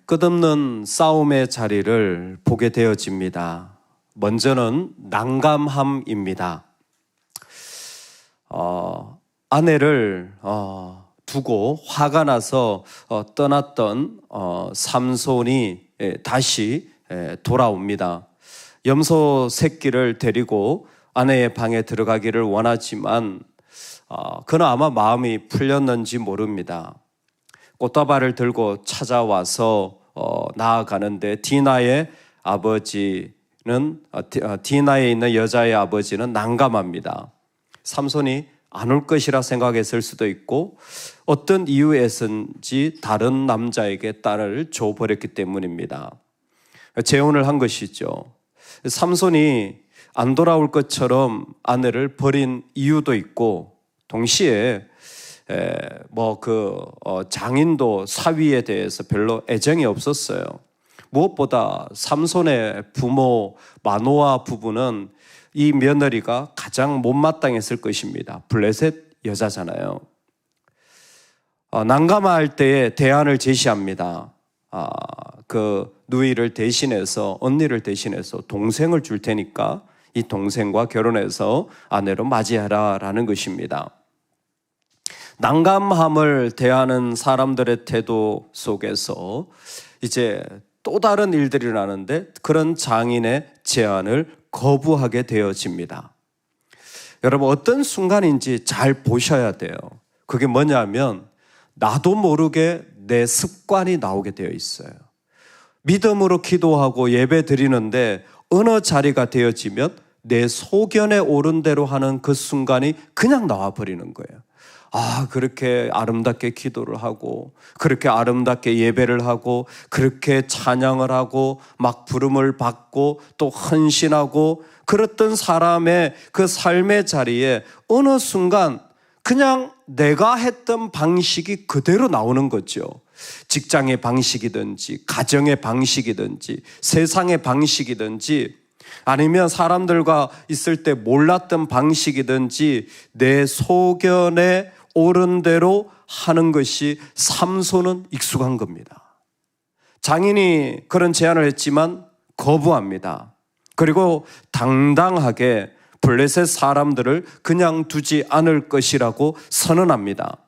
끝없는 싸움의 자리를 보게 되어집니다. 먼저는 난감함입니다. 아내를 두고 화가 나서 떠났던 삼손이 다시 돌아옵니다. 염소 새끼를 데리고 아내의 방에 들어가기를 원하지만 그는 아마 마음이 풀렸는지 모릅니다. 꽃다발을 들고 찾아와서 나아가는데 디나의 디나에 있는 여자의 아버지는 난감합니다. 삼손이 안 올 것이라 생각했을 수도 있고 어떤 이유에서인지 다른 남자에게 딸을 줘버렸기 때문입니다. 재혼을 한 것이죠. 삼손이 안 돌아올 것처럼 아내를 버린 이유도 있고 동시에 장인도 사위에 대해서 별로 애정이 없었어요. 무엇보다 삼손의 부모 마노아 부부는 이 며느리가 가장 못마땅했을 것입니다. 블레셋 여자잖아요. 난감할 때에 대안을 제시합니다. 누이를 대신해서, 언니를 대신해서 동생을 줄 테니까 이 동생과 결혼해서 아내로 맞이하라 라는 것입니다. 난감함을 대하는 사람들의 태도 속에서 이제 또 다른 일들이 일어나는데 그런 장인의 제안을 거부하게 되어집니다. 여러분 어떤 순간인지 잘 보셔야 돼요. 그게 뭐냐면 나도 모르게 내 습관이 나오게 되어 있어요. 믿음으로 기도하고 예배 드리는데 어느 자리가 되어지면 내 소견에 오른 대로 하는 그 순간이 그냥 나와버리는 거예요. 그렇게 아름답게 기도를 하고 그렇게 아름답게 예배를 하고 그렇게 찬양을 하고 막 부름을 받고 또 헌신하고 그랬던 사람의 그 삶의 자리에 어느 순간 그냥 내가 했던 방식이 그대로 나오는 거죠. 직장의 방식이든지 가정의 방식이든지 세상의 방식이든지 아니면 사람들과 있을 때 몰랐던 방식이든지 내 소견에 옳은 대로 하는 것이 삼손은 익숙한 겁니다. 장인이 그런 제안을 했지만 거부합니다. 그리고 당당하게 블레셋 사람들을 그냥 두지 않을 것이라고 선언합니다.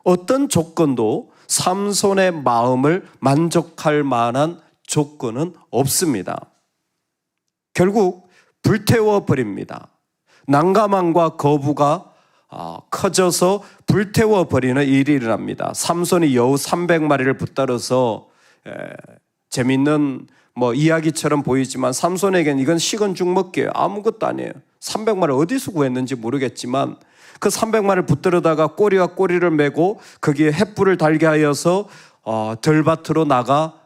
어떤 조건도 삼손의 마음을 만족할 만한 조건은 없습니다. 결국 불태워 버립니다. 난감함과 거부가 커져서 불태워 버리는 일이 일어납니다. 삼손이 여우 300마리를 붙들어서 재밌는 이야기처럼 보이지만 삼손에게는 이건 식은 죽 먹기예요. 아무것도 아니에요. 300마리 어디서 구했는지 모르겠지만 그 300마리를 붙들어다가 꼬리와 꼬리를 메고 거기에 횃불을 달게 하여서 들밭으로 나가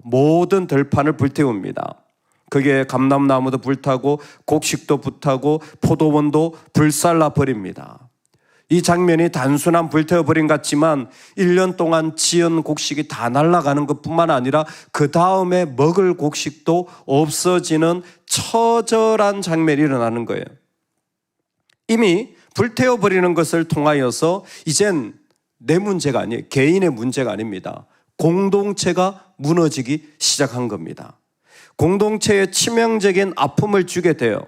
모든 들판을 불태웁니다. 거기에 감람나무도 불타고 곡식도 불타고 포도원도 불살라 버립니다. 이 장면이 단순한 불태워버림 같지만 1년 동안 지은 곡식이 다 날아가는 것뿐만 아니라 그 다음에 먹을 곡식도 없어지는 처절한 장면이 일어나는 거예요. 이미 불태워버리는 것을 통하여서 이젠 내 문제가 아니에요. 개인의 문제가 아닙니다. 공동체가 무너지기 시작한 겁니다. 공동체에 치명적인 아픔을 주게 돼요.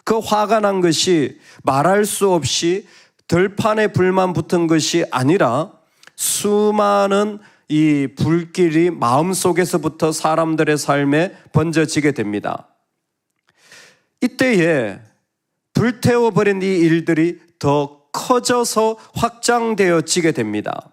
그 화가 난 것이 말할 수 없이 들판에 불만 붙은 것이 아니라 수많은 이 불길이 마음속에서부터 사람들의 삶에 번져지게 됩니다. 이때에 불태워버린 이 일들이 더 커져서 확장되어지게 됩니다.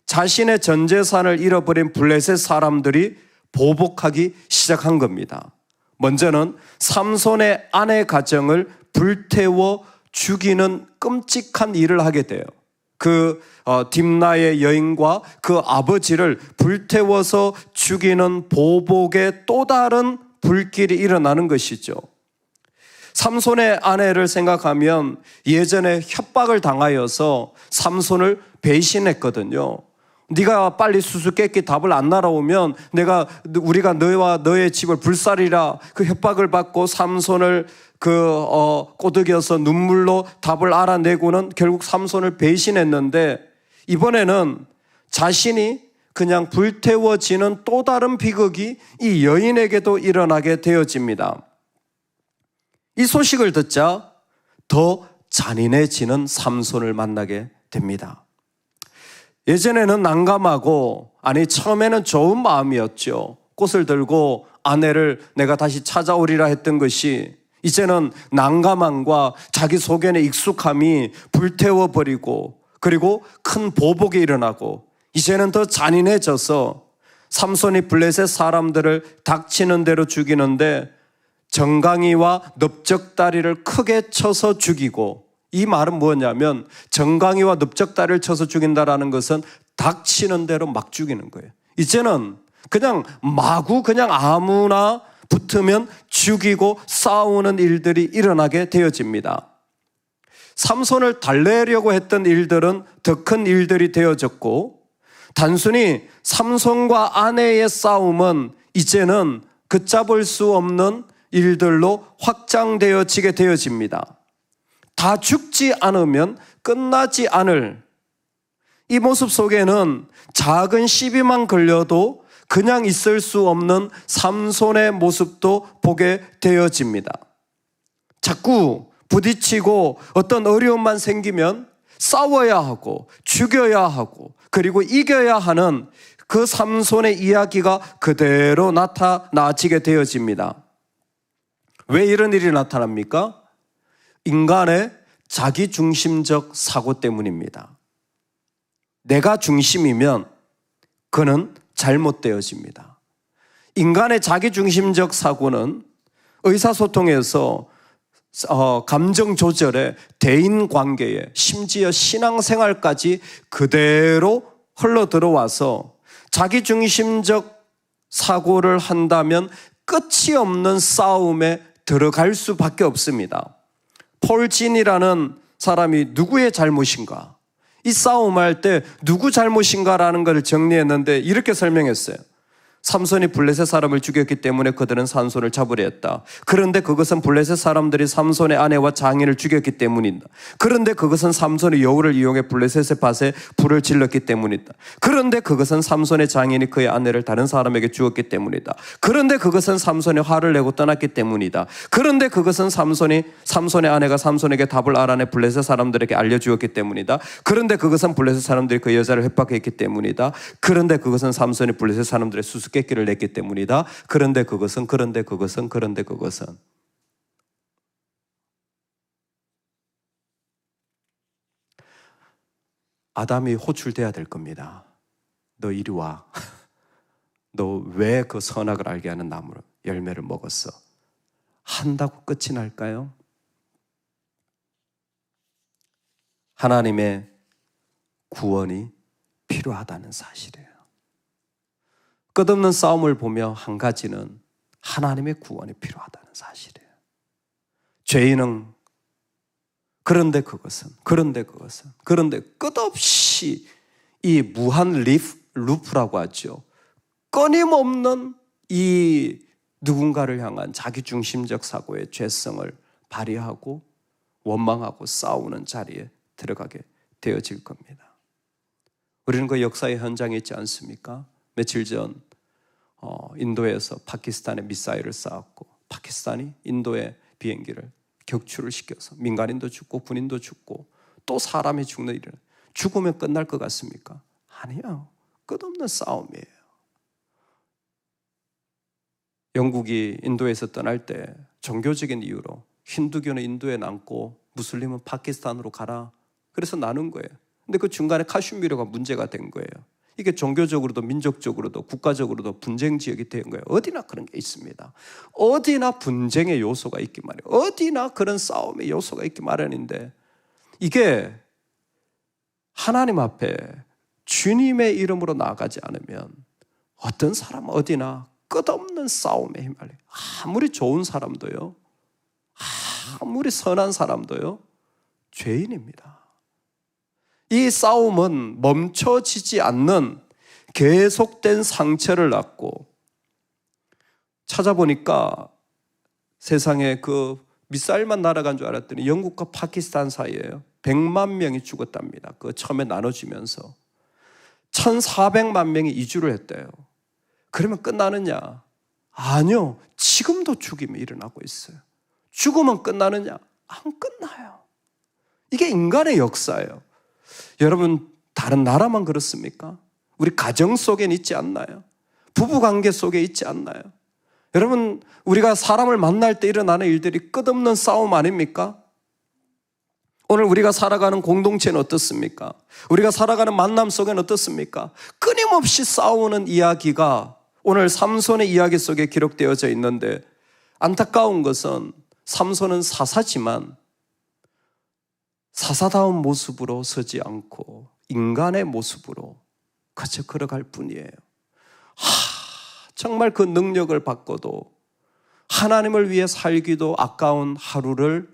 자신의 전 재산을 잃어버린 블레셋 사람들이 보복하기 시작한 겁니다. 먼저는 삼손의 아내 가정을 불태워 죽이는 끔찍한 일을 하게 돼요. 딥나의 여인과 그 아버지를 불태워서 죽이는 보복의 또 다른 불길이 일어나는 것이죠. 삼손의 아내를 생각하면 예전에 협박을 당하여서 삼손을 배신했거든요. 네가 빨리 수수께끼 답을 안 날아오면 우리가 너와 너의 집을 불살이라 그 협박을 받고 삼손을 꼬드겨서 눈물로 답을 알아내고는 결국 삼손을 배신했는데 이번에는 자신이 그냥 불태워지는 또 다른 비극이 이 여인에게도 일어나게 되어집니다. 이 소식을 듣자 더 잔인해지는 삼손을 만나게 됩니다. 예전에는 난감하고, 처음에는 좋은 마음이었죠. 꽃을 들고 아내를 내가 다시 찾아오리라 했던 것이 이제는 난감함과 자기 소견의 익숙함이 불태워버리고, 그리고 큰 보복이 일어나고, 이제는 더 잔인해져서 삼손이 블레셋 사람들을 닥치는 대로 죽이는데 정강이와 넓적다리를 크게 쳐서 죽이고, 이 말은 뭐냐면 정강이와 넓적다리를 쳐서 죽인다라는 것은 닥치는 대로 막 죽이는 거예요. 이제는 그냥 마구 그냥 아무나 붙으면 죽이고 싸우는 일들이 일어나게 되어집니다. 삼손을 달래려고 했던 일들은 더 큰 일들이 되어졌고, 단순히 삼손과 아내의 싸움은 이제는 걷잡을 수 없는 일들로 확장되어지게 되어집니다. 다 죽지 않으면 끝나지 않을 이 모습 속에는 작은 시비만 걸려도 그냥 있을 수 없는 삼손의 모습도 보게 되어집니다. 자꾸 부딪히고 어떤 어려움만 생기면 싸워야 하고 죽여야 하고 그리고 이겨야 하는 그 삼손의 이야기가 그대로 나타나지게 되어집니다. 왜 이런 일이 나타납니까? 인간의 자기중심적 사고 때문입니다. 내가 중심이면 그는 잘못되어집니다. 인간의 자기중심적 사고는 의사소통에서 감정 조절에, 대인관계에, 심지어 신앙생활까지 그대로 흘러들어와서 자기중심적 사고를 한다면 끝이 없는 싸움에 들어갈 수밖에 없습니다. 폴 진이라는 사람이 누구의 잘못인가? 이 싸움할 때 누구 잘못인가라는 것을 정리했는데 이렇게 설명했어요. 삼손이 블레셋 사람을 죽였기 때문에 그들은 삼손을 잡으려 했다. 그런데 그것은 블레셋 사람들이 삼손의 아내와 장인을 죽였기 때문이다. 그런데 그것은 삼손이 여우를 이용해 블레셋의 밭에 불을 질렀기 때문이다. 그런데 그것은 삼손의 장인이 그의 아내를 다른 사람에게 주었기 때문이다. 그런데 그것은 삼손이 화를 내고 떠났기 때문이다. 그런데 그것은 삼손의 아내가 삼손에게 답을 알아내 블레셋 사람들에게 알려주었기 때문이다. 그런데 그것은 블레셋 사람들이 그 여자를 협박했기 때문이다. 그런데 그것은 삼손이 블레셋 사람들의 수수께끼를 냈기 때문이다. 그런데 그것은 아담이 호출돼야 될 겁니다. 너 이리 와. 너 왜 그 선악을 알게 하는 나무 열매를 먹었어? 한다고 끝이 날까요? 하나님의 구원이 필요하다는 사실이에요. 끝없는 싸움을 보며 한 가지는 하나님의 구원이 필요하다는 사실이에요. 죄인은 그런데 끝없이 이 무한 루프라고 하죠. 끊임없는 이 누군가를 향한 자기중심적 사고의 죄성을 발휘하고 원망하고 싸우는 자리에 들어가게 되어질 겁니다. 우리는 그 역사의 현장에 있지 않습니까? 며칠 전 인도에서 파키스탄에 미사일을 쐈고 파키스탄이 인도의 비행기를 격추를 시켜서 민간인도 죽고 군인도 죽고 또 사람이 죽는 일은 죽으면 끝날 것 같습니까? 아니요. 끝없는 싸움이에요. 영국이 인도에서 떠날 때 종교적인 이유로 힌두교는 인도에 남고 무슬림은 파키스탄으로 가라. 그래서 나눈 거예요. 근데 그 중간에 카슈미르가 문제가 된 거예요. 이게 종교적으로도 민족적으로도 국가적으로도 분쟁 지역이 된 거예요. 어디나 그런 게 있습니다. 어디나 분쟁의 요소가 있기 마련. 어디나 그런 싸움의 요소가 있기 마련인데 이게 하나님 앞에 주님의 이름으로 나아가지 않으면 어떤 사람 어디나 끝없는 싸움에 휘말려. 아무리 좋은 사람도요. 아무리 선한 사람도요. 죄인입니다. 이 싸움은 멈춰지지 않는 계속된 상처를 낳고 찾아보니까 세상에 그 미사일만 날아간 줄 알았더니 영국과 파키스탄 사이에요. 100만 명이 죽었답니다. 그 처음에 나눠지면서 1,400만 명이 이주를 했대요. 그러면 끝나느냐? 아니요. 지금도 죽임이 일어나고 있어요. 죽으면 끝나느냐? 안 끝나요. 이게 인간의 역사예요. 여러분, 다른 나라만 그렇습니까? 우리 가정 속엔 있지 않나요? 부부관계 속에 있지 않나요? 여러분, 우리가 사람을 만날 때 일어나는 일들이 끝없는 싸움 아닙니까? 오늘 우리가 살아가는 공동체는 어떻습니까? 우리가 살아가는 만남 속에는 어떻습니까? 끊임없이 싸우는 이야기가 오늘 삼손의 이야기 속에 기록되어져 있는데, 안타까운 것은 삼손은 사사지만 사사다운 모습으로 서지 않고 인간의 모습으로 그저 걸어갈 뿐이에요. 정말 그 능력을 받고도 하나님을 위해 살기도 아까운 하루를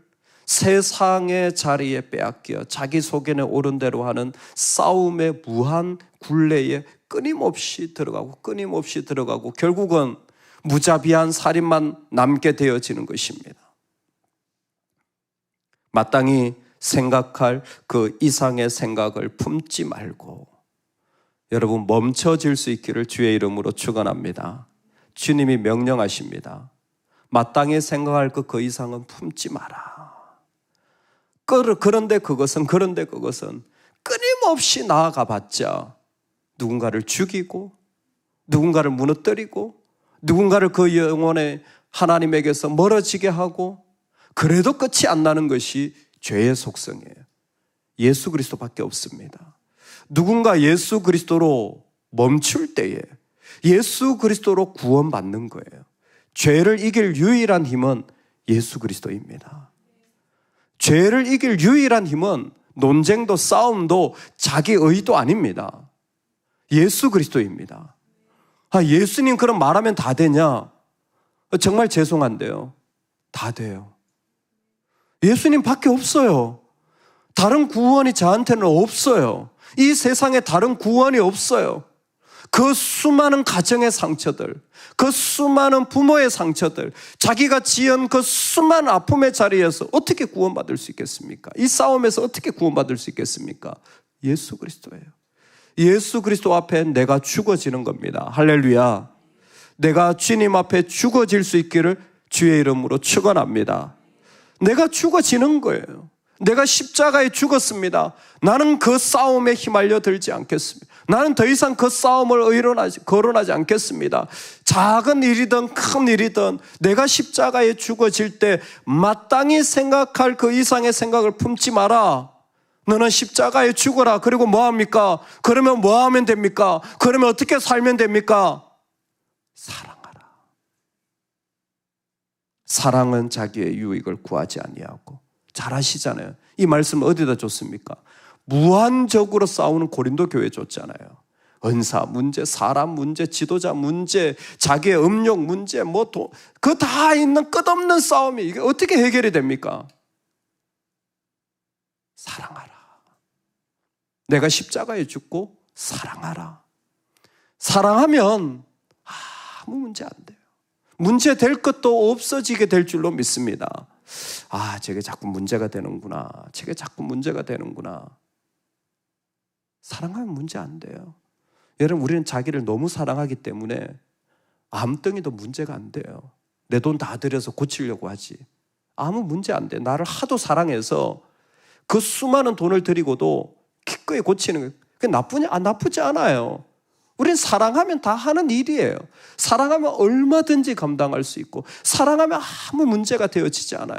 세상의 자리에 빼앗겨 자기 속에는 옳은 대로 하는 싸움의 무한 굴레에 끊임없이 들어가고 결국은 무자비한 살인만 남게 되어지는 것입니다. 마땅히 생각할 그 이상의 생각을 품지 말고 여러분 멈춰질 수 있기를 주의 이름으로 축원합니다. 주님이 명령하십니다. 마땅히 생각할 그 이상은 품지 마라. 그런데 그것은 끊임없이 나아가봤자 누군가를 죽이고 누군가를 무너뜨리고 누군가를 그 영혼의 하나님에게서 멀어지게 하고 그래도 끝이 안 나는 것이 죄의 속성이에요. 예수 그리스도밖에 없습니다. 누군가 예수 그리스도로 멈출 때에 예수 그리스도로 구원받는 거예요. 죄를 이길 유일한 힘은 예수 그리스도입니다. 죄를 이길 유일한 힘은 논쟁도 싸움도 자기 의도 아닙니다. 예수 그리스도입니다. 예수님 그럼 말하면 다 되냐? 정말 죄송한데요. 다 돼요. 예수님 밖에 없어요. 다른 구원이 저한테는 없어요. 이 세상에 다른 구원이 없어요. 그 수많은 가정의 상처들, 그 수많은 부모의 상처들, 자기가 지은 그 수많은 아픔의 자리에서 어떻게 구원받을 수 있겠습니까? 이 싸움에서 어떻게 구원받을 수 있겠습니까? 예수 그리스도예요. 예수 그리스도 앞에 내가 죽어지는 겁니다. 할렐루야. 내가 주님 앞에 죽어질 수 있기를 주의 이름으로 축원합니다. 내가 죽어지는 거예요. 내가 십자가에 죽었습니다. 나는 그 싸움에 휘말려 들지 않겠습니다. 나는 더 이상 그 싸움을 거론하지 않겠습니다. 작은 일이든 큰 일이든 내가 십자가에 죽어질 때 마땅히 생각할 그 이상의 생각을 품지 마라. 너는 십자가에 죽어라. 그리고 뭐합니까? 그러면 뭐 하면 됩니까? 그러면 어떻게 살면 됩니까? 사랑하라. 사랑은 자기의 유익을 구하지 아니하고. 잘 아시잖아요. 이 말씀 어디다 줬습니까? 무한적으로 싸우는 고린도 교회에 줬잖아요. 은사 문제, 사람 문제, 지도자 문제, 자기의 음욕 문제, 그 다 있는 끝없는 싸움이 이게 어떻게 해결이 됩니까? 사랑하라. 내가 십자가에 죽고 사랑하라. 사랑하면 아무 문제 안 돼요. 문제 될 것도 없어지게 될 줄로 믿습니다. 저게 자꾸 문제가 되는구나. 저게 자꾸 문제가 되는구나. 사랑하면 문제 안 돼요. 여러분, 우리는 자기를 너무 사랑하기 때문에 암덩이도 문제가 안 돼요. 내 돈 다 들여서 고치려고 하지. 아무 문제 안 돼. 나를 하도 사랑해서 그 수많은 돈을 들이고도 기꺼이 고치는 거예요. 그게 나쁘냐? 나쁘지 않아요. 우린 사랑하면 다 하는 일이에요. 사랑하면 얼마든지 감당할 수 있고 사랑하면 아무 문제가 되어지지 않아요.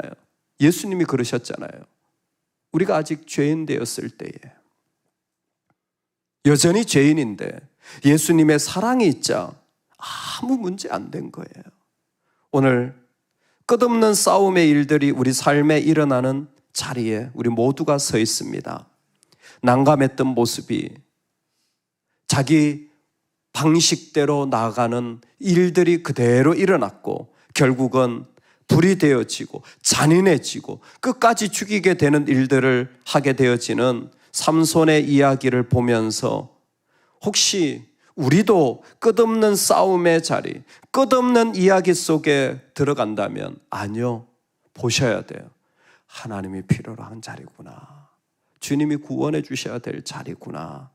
예수님이 그러셨잖아요. 우리가 아직 죄인 되었을 때에 여전히 죄인인데 예수님의 사랑이 있자 아무 문제 안 된 거예요. 오늘 끝없는 싸움의 일들이 우리 삶에 일어나는 자리에 우리 모두가 서 있습니다. 난감했던 모습이 자기 방식대로 나아가는 일들이 그대로 일어났고 결국은 불이 되어지고 잔인해지고 끝까지 죽이게 되는 일들을 하게 되어지는 삼손의 이야기를 보면서 혹시 우리도 끝없는 싸움의 자리, 끝없는 이야기 속에 들어간다면 아니요, 보셔야 돼요. 하나님이 필요로 한 자리구나. 주님이 구원해 주셔야 될 자리구나.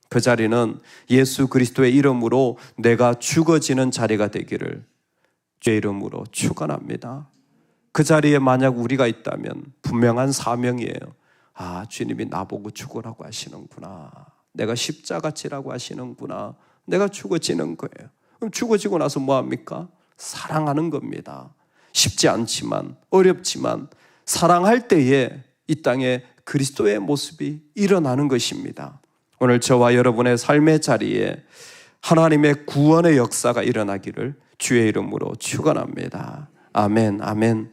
그 자리는 예수 그리스도의 이름으로 내가 죽어지는 자리가 되기를 주의 이름으로 축원합니다. 그 자리에 만약 우리가 있다면 분명한 사명이에요. 아, 주님이 나보고 죽으라고 하시는구나. 내가 십자가 지라고 하시는구나. 내가 죽어지는 거예요. 그럼 죽어지고 나서 뭐합니까? 사랑하는 겁니다. 쉽지 않지만, 어렵지만 사랑할 때에 이 땅에 그리스도의 모습이 일어나는 것입니다. 오늘 저와 여러분의 삶의 자리에 하나님의 구원의 역사가 일어나기를 주의 이름으로 축원합니다. 아멘, 아멘.